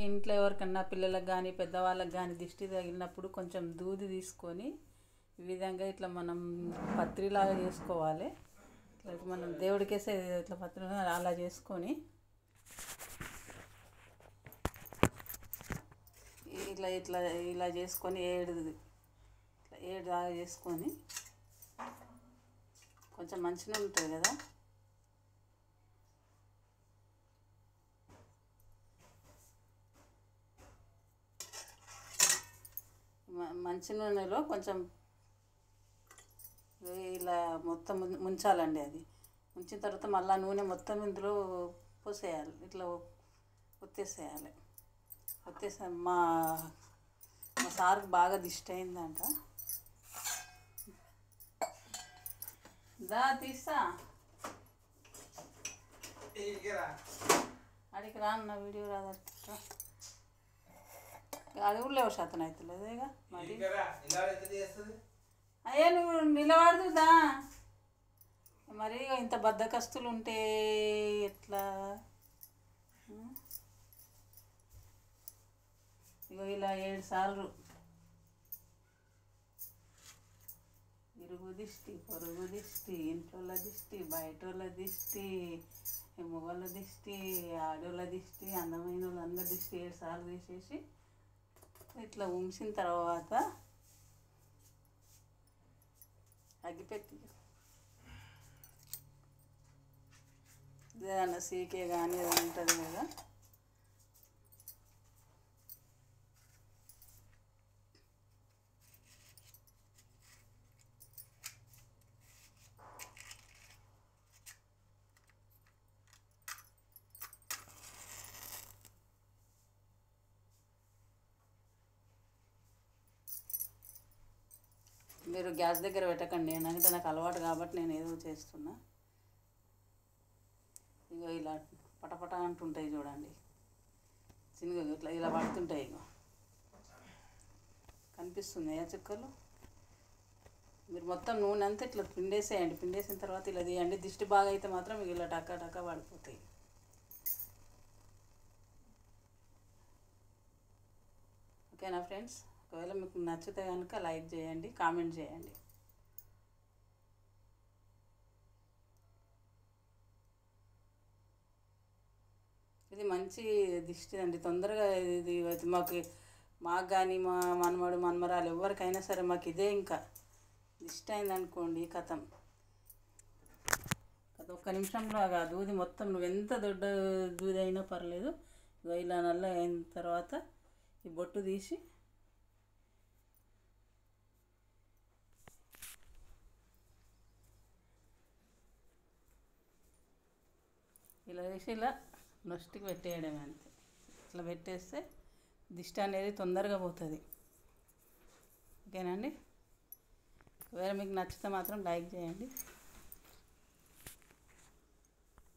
ఇంట్లో ఎవరికన్నా పిల్లలకు కానీ పెద్దవాళ్ళకి కానీ దిష్టి తగిలినప్పుడు కొంచెం దూది తీసుకొని ఈ విధంగా ఇట్లా మనం పత్రిలాగా చేసుకోవాలి. ఇట్లా మనం దేవుడికేసే ఇట్లా పత్రి అలా చేసుకొని ఇట్లా ఇట్లా ఇలా చేసుకొని ఏడు దాకా చేసుకొని కొంచెం మంచిగా ఉంటుంది కదా. మంచి నూనెలో కొంచెం ఇలా మొత్తం ముంచాలండి. అది ముంచిన తర్వాత మళ్ళీ నూనె మొత్తం ఇందులో పోసేయాలి. ఇట్లా ఒత్తేసేయాలి. మా సార్కి బాగా దిష్టి అయిందంట. దా తీస్తా అడిగి రా అన్న వీడియో రాదట. అది కూడా లేవు శాతం అవుతలేదు. ఇక మరి అయ్యా నువ్వు నిలబడుతుందా మరి ఇంత బద్దకస్తులు ఉంటే ఎట్లా? ఇగో ఇలా 7 సార్లు ఇరుగు దిష్టి, పొరుగు దిష్టి, ఇంట్లో దిష్టి, బయటోళ్ళ దిష్టి, మొగోళ్ళ దిష్టి, ఆడోళ్ళ దిష్టి, అందమైన వాళ్ళందరి దిష్టి 7 సార్లు తీసేసి ఇట్లా ఉంచిన తర్వాత అగ్గిపెట్టి ఏదన్నా సీకే కానీ ఏదైనా ఉంటుంది కదా, మీరు గ్యాస్ దగ్గర పెట్టకండి. అంటే నాకు అలవాటు కాబట్టి నేను ఏదో చేస్తున్నా. ఇగో ఇలా పటపట అంటుంటాయి చూడండి, చిన్నగా ఇట్లా ఇలా పడుతుంటాయి. ఇగో కనిపిస్తున్నాయా చుక్కలు? మీరు మొత్తం నూనె అంతా ఇట్లా పిండేసేయండి. పిండేసిన తర్వాత ఇలా తీయండి. దిష్టి బాగా అయితే మాత్రం ఇలా టక్క టక్క పడిపోతాయి. ఓకేనా ఫ్రెండ్స్? ఒకవేళ మీకు నచ్చితే కనుక లైక్ చేయండి, కామెంట్ చేయండి. ఇది మంచి దిష్టి అండి. తొందరగా ఇది మాకు కానీ మా మనమడు మనమరాలు ఎవరికైనా సరే మాకు ఇదే ఇంకా దిష్టి అయిందనుకోండి కథం. ఒక్క నిమిషంలో ఆ దూది మొత్తం నువ్వు ఎంత దొడ్డ దూది అయినా పర్లేదు. ఇలా నల్ల అయిన తర్వాత ఈ బొట్టు తీసి ఇలా వేసి ఇలా నొస్టికి పెట్టేయడమే అంతే. ఇట్లా పెట్టేస్తే దిష్టి అనేది తొందరగా పోతుంది. ఓకేనండి? ఒకవేళ మీకు నచ్చితే మాత్రం లైక్ చేయండి.